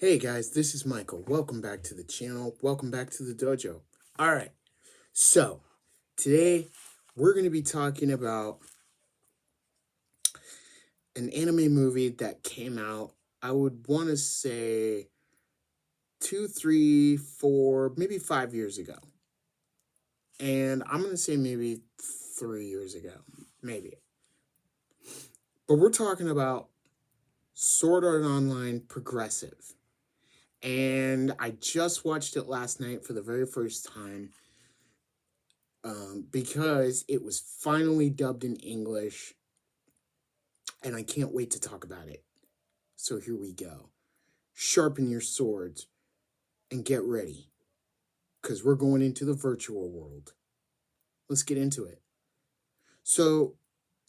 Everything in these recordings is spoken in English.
Hey guys, this is Michael. Welcome back to the channel. Welcome back to the dojo. Alright, so today we're going to be talking about an anime movie that came out, I would want to say 2, 3, 4, maybe 5 years ago. And I'm going to say maybe 3 years ago. Maybe. But we're talking about Sword Art Online Progressive. And I just watched it last night for the very first time. Because it was finally dubbed in English, and I can't wait to talk about it. So here we go. Sharpen your swords and get ready, because we're going into the virtual world. Let's get into it. So,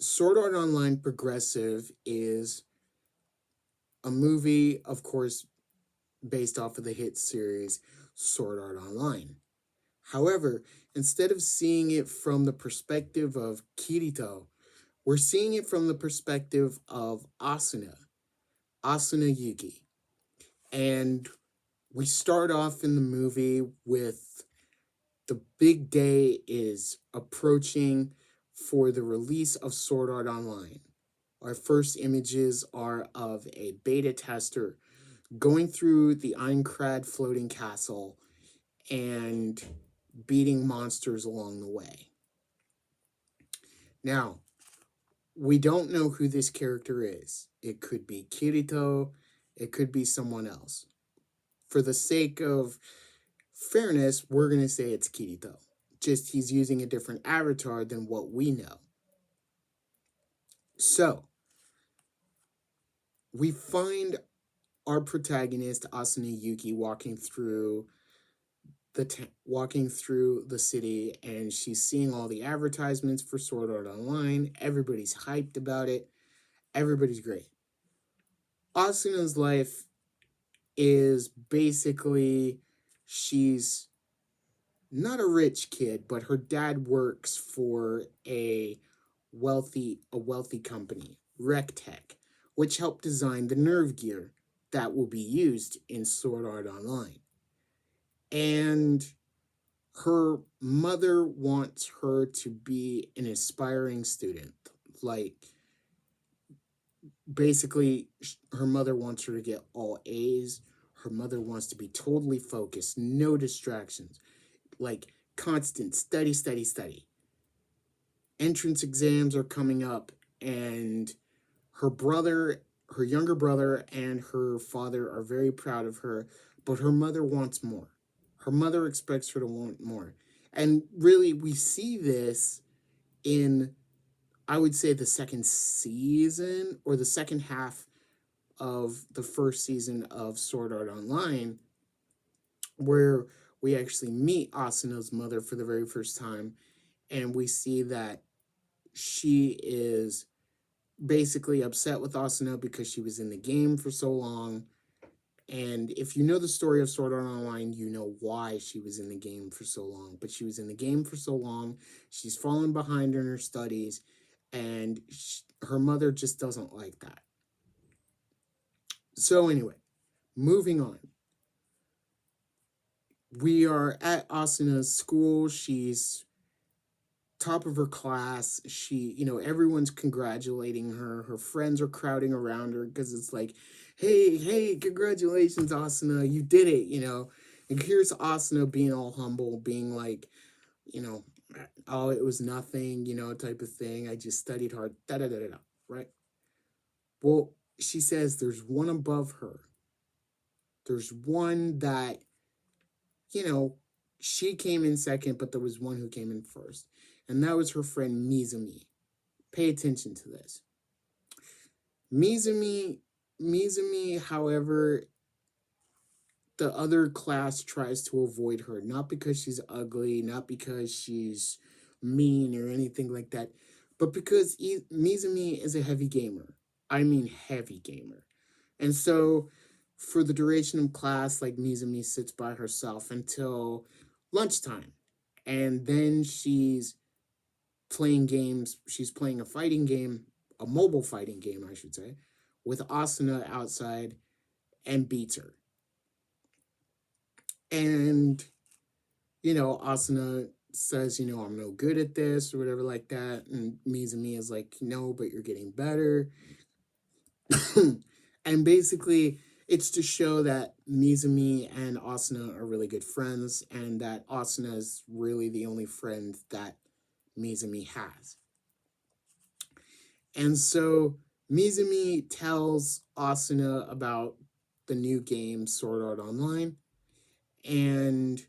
Sword Art Online Progressive is a movie, of course, based off of the hit series Sword Art Online. However, instead of seeing it from the perspective of Kirito, we're seeing it from the perspective of Asuna Yuki. And we start off in the movie with the big day is approaching for the release of Sword Art Online. Our first images are of a beta tester going through the Aincrad floating castle and beating monsters along the way. Now, we don't know who this character is. It could be Kirito, it could be someone else. For the sake of fairness, we're going to say it's Kirito. Just he's using a different avatar than what we know. So, we find our protagonist, Asuna Yuki, walking through the city, and she's seeing all the advertisements for Sword Art Online. Everybody's hyped about it. Everybody's great. Asuna's life is basically, she's not a rich kid, but her dad works for a wealthy company, RecTech, which helped design the nerve gear that will be used in Sword Art Online. And her mother wants her to be an aspiring student. Like, basically, her mother wants her to get all A's. Her mother wants to be totally focused, no distractions. Like, constant study, study, study. Entrance exams are coming up, and her younger brother, and her father are very proud of her, but her mother wants more. Her mother expects her to want more. And really, we see this in, I would say, the second season, or the second half of the first season of Sword Art Online, where we actually meet Asuna's mother for the very first time, and we see that she is basically upset with Asuna because she was in the game for so long. And if you know the story of Sword Art Online, you know why she was in the game for so long. But she was in the game for so long, she's fallen behind in her studies, and her mother just doesn't like that. So anyway, moving on. We are at Asuna's school. She's top of her class. Everyone's congratulating her. Her friends are crowding around her because it's like, hey, congratulations, Asuna, you did it, And here's Asuna being all humble, being like, oh, it was nothing, type of thing. I just studied hard, da-da-da-da-da, right? Well, she says there's one above her. There's one that, she came in second, but there was one who came in first. And that was her friend Mizumi. Pay attention to this. Mizumi, however, the other class tries to avoid her, not because she's ugly, not because she's mean or anything like that, but because Mizumi is a heavy gamer. I mean heavy gamer. And so for the duration of class, like, Mizumi sits by herself until lunchtime. And then she's playing games. She's playing a fighting game, a mobile fighting game, I should say, with Asuna outside, and beats her. And, Asuna says, I'm no good at this or whatever like that. And Mizumi is like, no, but you're getting better. And basically, it's to show that Mizumi and Asuna are really good friends and that Asuna is really the only friend that Mizumi has. And so Mizumi tells Asuna about the new game Sword Art Online. And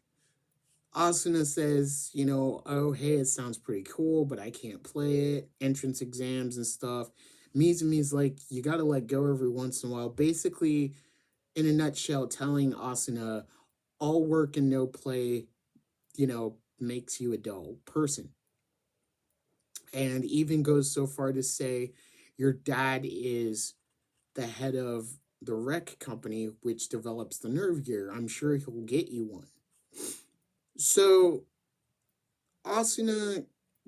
Asuna says, oh, hey, it sounds pretty cool, but I can't play it. Entrance exams and stuff. Mizumi's like, you got to let go every once in a while. Basically, in a nutshell, telling Asuna, all work and no play, makes you a dull person. And even goes so far to say, your dad is the head of the rec company, which develops the nerve gear. I'm sure he'll get you one. So Asuna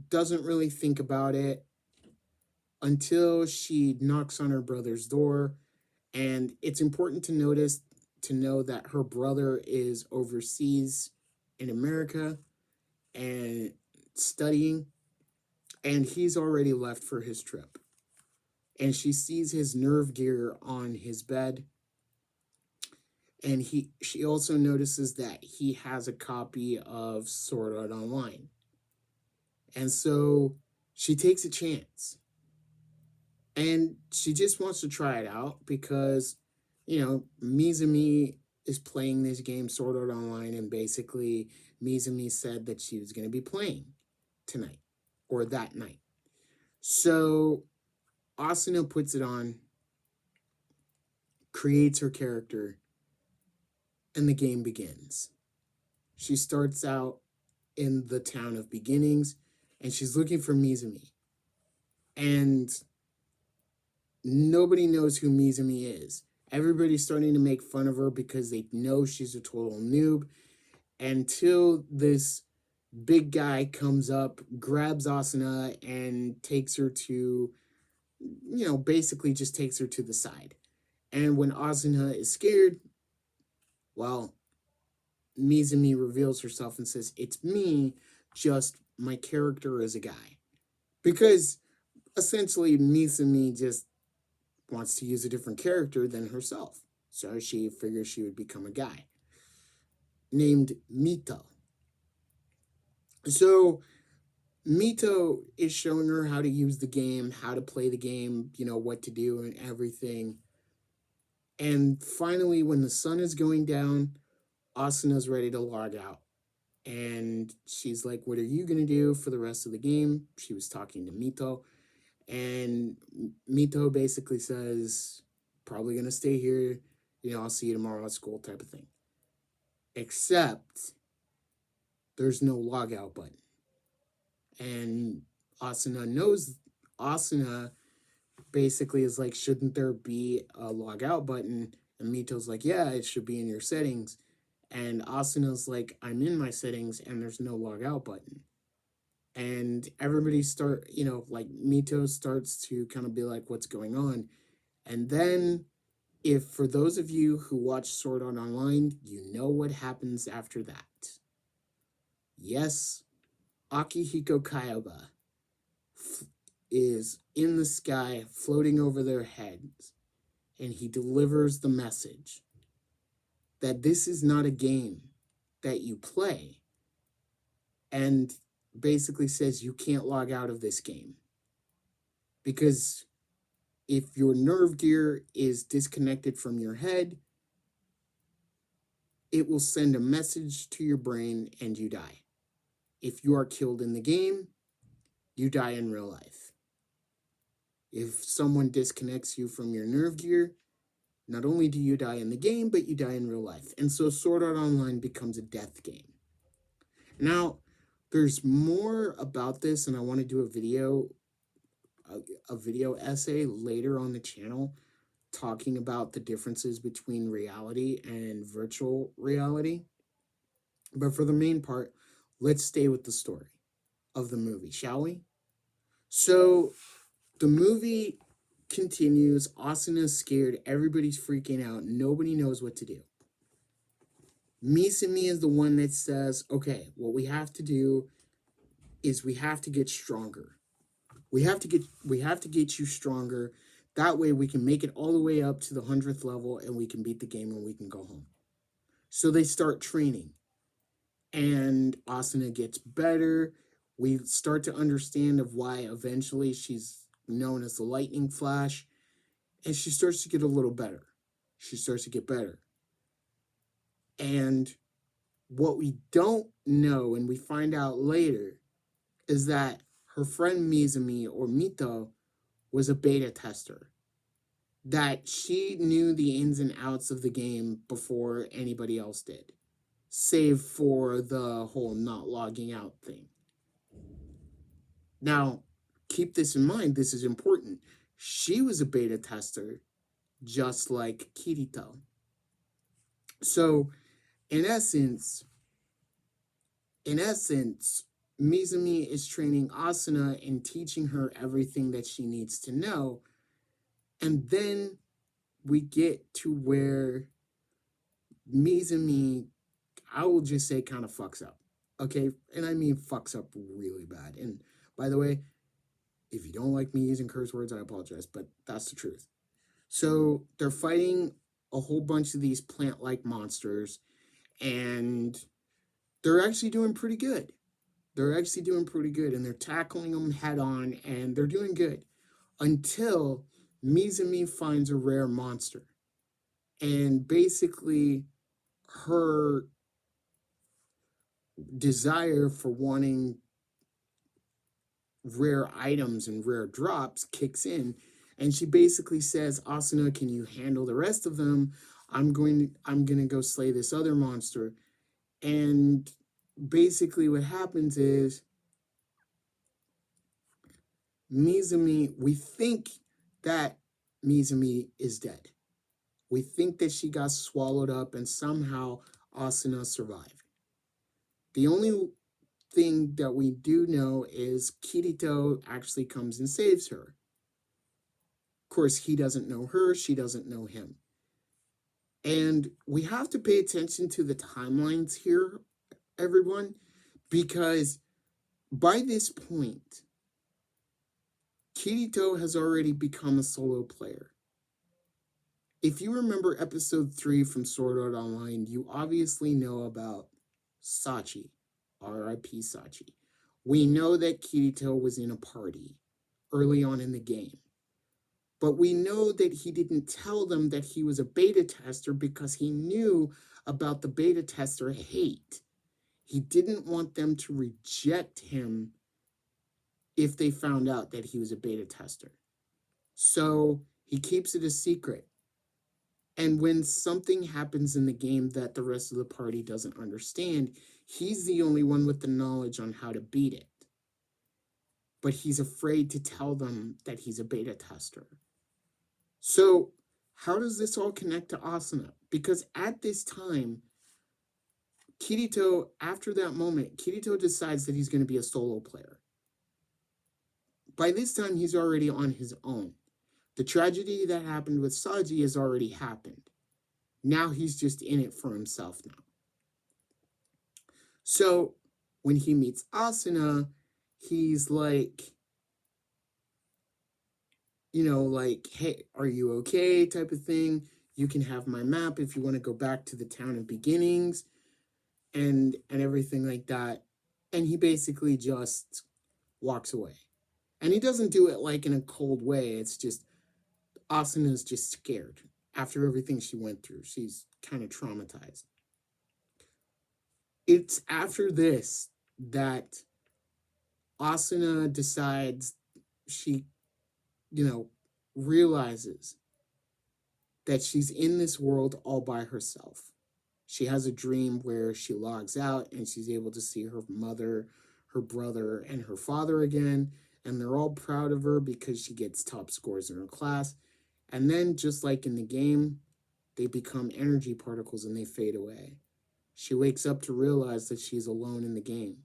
doesn't really think about it until she knocks on her brother's door. And it's important to know that her brother is overseas in America and studying, and he's already left for his trip. And she sees his nerve gear on his bed, and she also notices that he has a copy of Sword Art Online. And so she takes a chance. And she just wants to try it out because, Mizumi is playing this game, Sword Art Online, and basically Mizumi said that she was going to be playing tonight or that night. So Asuna puts it on, creates her character, and the game begins. She starts out in the town of beginnings, and she's looking for Mizumi. And nobody knows who Mizumi is. Everybody's starting to make fun of her because they know she's a total noob. Until this big guy comes up, grabs Asuna, and takes her to, basically just takes her to the side. And when Asuna is scared, well, Mizumi reveals herself and says, it's me, just my character is a guy. Because essentially Mizumi just wants to use a different character than herself. So she figures she would become a guy named Mito. So Mito is showing her how to use the game, how to play the game, what to do and everything. And finally, when the sun is going down, Asuna's ready to log out. And she's like, what are you going to do for the rest of the game? She was talking to Mito. And Mito basically says, probably going to stay here. I'll see you tomorrow at school type of thing. Except there's no logout button. And Asuna basically is like, shouldn't there be a logout button? And Mito's like, yeah, it should be in your settings. And Asuna's like, I'm in my settings and there's no logout button. And everybody Mito starts to kind of be like, what's going on? And then, if for those of you who watch Sword Art Online, you know what happens after that. Yes, Akihiko Kayaba is in the sky, floating over their heads, and he delivers the message that this is not a game that you play, and basically says you can't log out of this game. Because if your nerve gear is disconnected from your head, it will send a message to your brain and you die. If you are killed in the game, you die in real life. If someone disconnects you from your nerve gear, not only do you die in the game, but you die in real life. And so Sword Art Online becomes a death game. Now, there's more about this, and I want to do a video essay later on the channel talking about the differences between reality and virtual reality. But for the main part, let's stay with the story of the movie, shall we? So the movie continues. Asuna is scared. Everybody's freaking out. Nobody knows what to do. Misumi is the one that says, okay, what we have to do is we have to get stronger. We have to get you stronger. That way we can make it all the way up to the 100th level and we can beat the game and we can go home. So they start training and Asuna gets better. We start to understand of why eventually she's known as the Lightning Flash, and she starts to get a little better. She starts to get better. And what we don't know, and we find out later, is that her friend Mizumi, or Mito, was a beta tester. That she knew the ins and outs of the game before anybody else did, save for the whole not logging out thing. Now, keep this in mind, this is important. She was a beta tester, just like Kirito. So, in essence, Mizumi is training Asuna and teaching her everything that she needs to know. And then we get to where Mizumi, I will just say, kind of fucks up. Okay? And I mean fucks up really bad. And by the way, if you don't like me using curse words, I apologize, but that's the truth. So they're fighting a whole bunch of these plant-like monsters, and they're actually doing pretty good. And they're tackling them head on, and they're doing good until Mizumi finds a rare monster. And basically, her desire for wanting rare items and rare drops kicks in, and she basically says, Asuna, can you handle the rest of them? I'm going to go slay this other monster. And basically what happens is Mizumi, we think that Mizumi is dead. We think that she got swallowed up and somehow Asuna survived. The only thing that we do know is Kirito actually comes and saves her. Of course, he doesn't know her, she doesn't know him. And we have to pay attention to the timelines here, everyone, because by this point, Kirito has already become a solo player. If you remember episode 3 from Sword Art Online, you obviously know about Sachi, R.I.P. Sachi. We know that Kirito was in a party early on in the game. But we know that he didn't tell them that he was a beta tester because he knew about the beta tester hate. He didn't want them to reject him if they found out that he was a beta tester. So he keeps it a secret. And when something happens in the game that the rest of the party doesn't understand, he's the only one with the knowledge on how to beat it. But he's afraid to tell them that he's a beta tester. So how does this all connect to Asuna? Because at this time, Kirito, after that moment, Kirito decides that he's going to be a solo player. By this time, he's already on his own. The tragedy that happened with Saji has already happened. Now he's just in it for himself now. So when he meets Asuna, he's like, like, hey, are you okay, type of thing. You can have my map if you want to go back to the town of beginnings and everything like that. And he basically just walks away. And he doesn't do it like in a cold way. It's just, Asuna's just scared. After everything she went through, she's kind of traumatized. It's after this that Asuna decides, she realizes that she's in this world all by herself. She has a dream where she logs out and she's able to see her mother, her brother, and her father again. And they're all proud of her because she gets top scores in her class. And then, just like in the game, they become energy particles and they fade away. She wakes up to realize that she's alone in the game.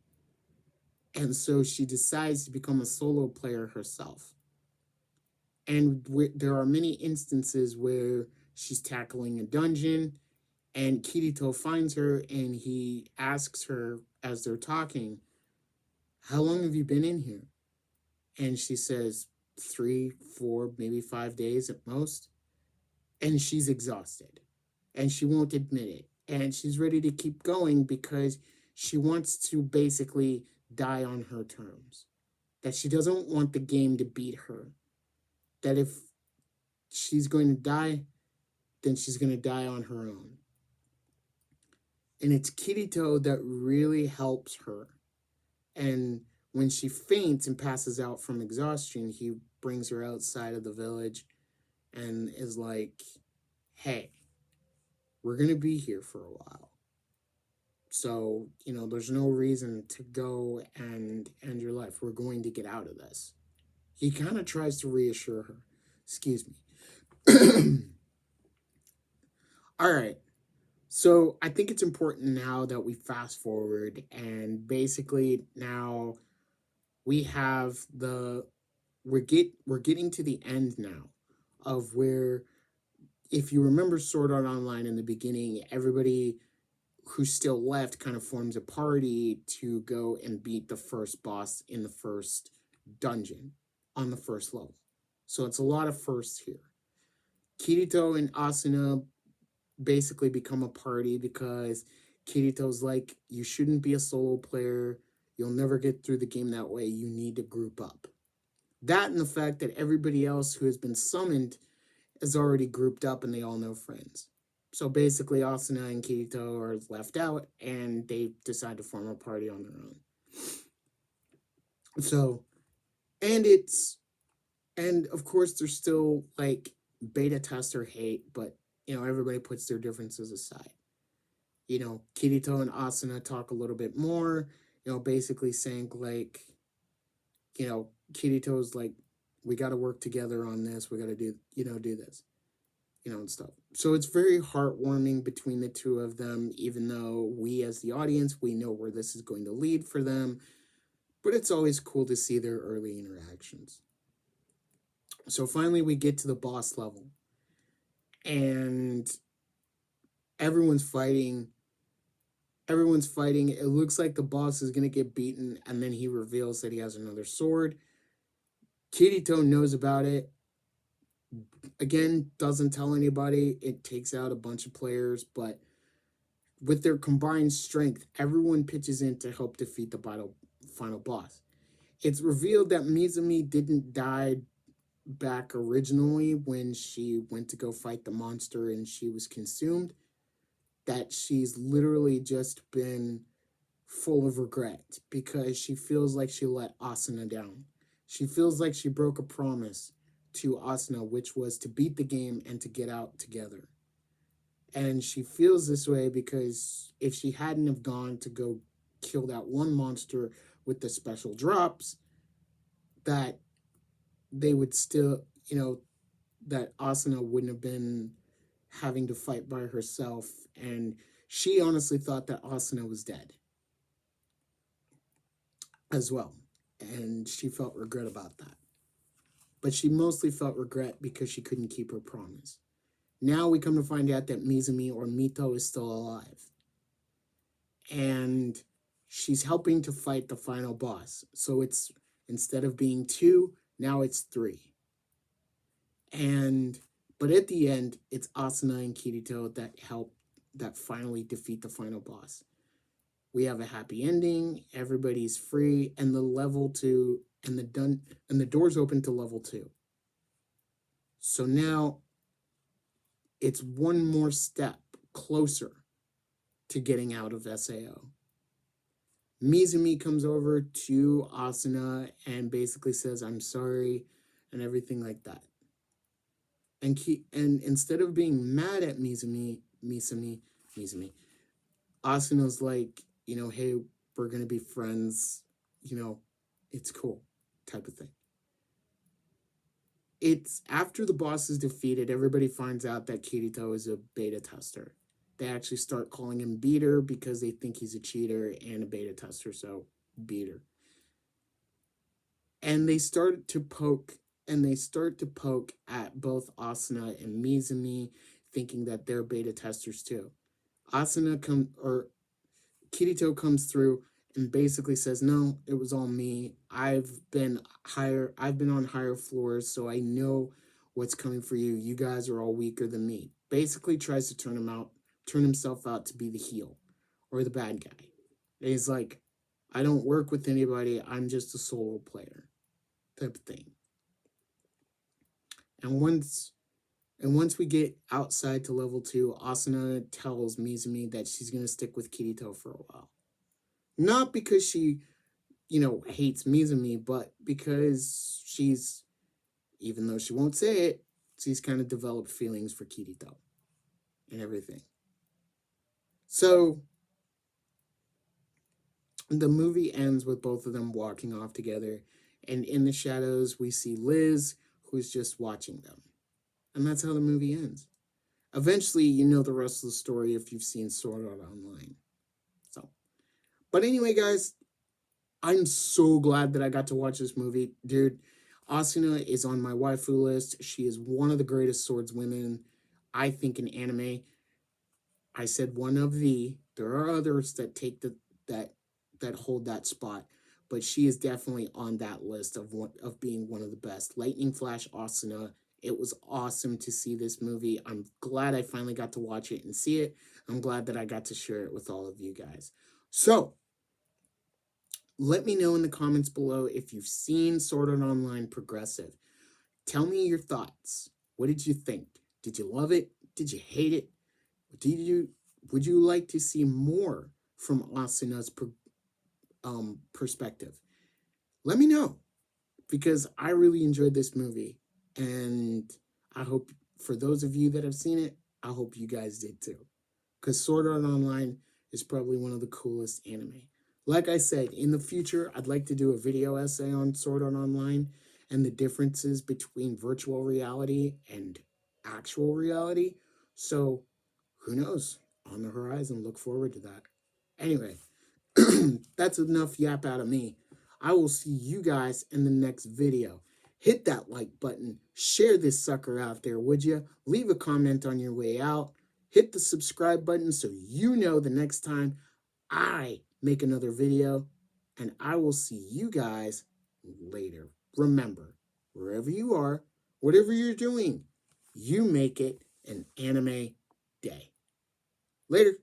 And so she decides to become a solo player herself. And there are many instances where she's tackling a dungeon And Kirito finds her and he asks her as they're talking, how long have you been in here? And she says, 3, 4, maybe 5 days at most. And she's exhausted. And she won't admit it. And she's ready to keep going because she wants to basically die on her terms. That she doesn't want the game to beat her. That if she's going to die, then she's going to die on her own. And it's Kirito that really helps her. And when she faints and passes out from exhaustion, he brings her outside of the village and is like, hey, we're going to be here for a while. So, there's no reason to go and end your life. We're going to get out of this. He kind of tries to reassure her. Excuse me. All right. So I think it's important now that we fast forward and basically now we have we're getting to the end now of where, if you remember Sword Art Online in the beginning, everybody who's still left kind of forms a party to go and beat the first boss in the first dungeon on the first level. So it's a lot of firsts here. Kirito and Asuna basically become a party because Kirito's like, you shouldn't be a solo player. You'll never get through the game that way. You need to group up. That and the fact that everybody else who has been summoned is already grouped up and they all know friends. So basically, Asuna and Kirito are left out and they decide to form a party on their own. So, and of course, there's still like beta tester hate, but everybody puts their differences aside. Kirito and Asuna talk a little bit more, basically saying like, Kirito's like, we got to work together on this. We got to do this, and stuff. So it's very heartwarming between the two of them, even though we as the audience, we know where this is going to lead for them. But it's always cool to see their early interactions. So finally we get to the boss level. And everyone's fighting. It looks like the boss is going to get beaten, and then he reveals that he has another sword. Kirito knows about it. Again, doesn't tell anybody. It takes out a bunch of players, but with their combined strength, everyone pitches in to help defeat the final boss. It's revealed that Mizumi didn't die back originally when she went to go fight the monster and she was consumed. That she's literally just been full of regret because she feels like she let Asuna down. She feels like she broke a promise to Asuna, which was to beat the game and to get out together. And she feels this way because if she hadn't have gone to go kill that one monster with the special drops, that they would still, that Asuna wouldn't have been having to fight by herself. And she honestly thought that Asuna was dead as well. And she felt regret about that. But she mostly felt regret because she couldn't keep her promise. Now we come to find out that Mizumi or Mito is still alive. And she's helping to fight the final boss. So it's, instead of being 2, now it's 3. But at the end, it's Asuna and Kirito that finally defeat the final boss. We have a happy ending, everybody's free, and the doors open to level 2. So now it's one more step closer to getting out of SAO. Mizumi comes over to Asuna and basically says, I'm sorry, and everything like that. And instead of being mad at Mizumi, Asuna's like, hey, we're going to be friends, it's cool, type of thing. It's after the boss is defeated, everybody finds out that Kirito is a beta tester. They actually start calling him Beater because they think he's a cheater and a beta tester, so Beater. And they start to poke at both Asuna and Mizumi, thinking that they're beta testers too. Kirito comes through and basically says, "No, it was all me. I've been on higher floors, so I know what's coming for you. You guys are all weaker than me." Basically tries to turn himself out to be the heel or the bad guy. And he's like, "I don't work with anybody. I'm just a solo player," type of thing. And once we get outside to level 2, Asuna tells Mizumi that she's gonna stick with Kirito for a while. Not because she, hates Mizumi, but because even though she won't say it, she's kind of developed feelings for Kirito and everything. So the movie ends with both of them walking off together, and in the shadows we see Liz, who's just watching them. And that's how the movie ends. Eventually, you know the rest of the story if you've seen Sword Art Online. So, but anyway, guys, I'm so glad that I got to watch this movie. Dude, Asuna is on my waifu list. She is one of the greatest swordswomen, I think, in anime. I said one of the. There are others that take that that hold that spot, but she is definitely on that list of being one of the best. Lightning Flash Asuna. It was awesome to see this movie. I'm glad I finally got to watch it and see it. I'm glad that I got to share it with all of you guys. So, let me know in the comments below if you've seen Sword Art Online Progressive. Tell me your thoughts. What did you think? Did you love it? Did you hate it? Would you like to see more from Asuna's perspective? Let me know, because I really enjoyed this movie, and I hope for those of you that have seen it, I hope you guys did too, because Sword Art Online is probably one of the coolest anime. Like I said, in the future, I'd like to do a video essay on Sword Art Online and the differences between virtual reality and actual reality. So, who knows? On the horizon, look forward to that. Anyway, that's enough yap out of me. I will see you guys in the next video. Hit that like button. Share this sucker out there, would you? Leave a comment on your way out. Hit the subscribe button so you know the next time I make another video. And I will see you guys later. Remember, wherever you are, whatever you're doing, you make it an anime day. Later.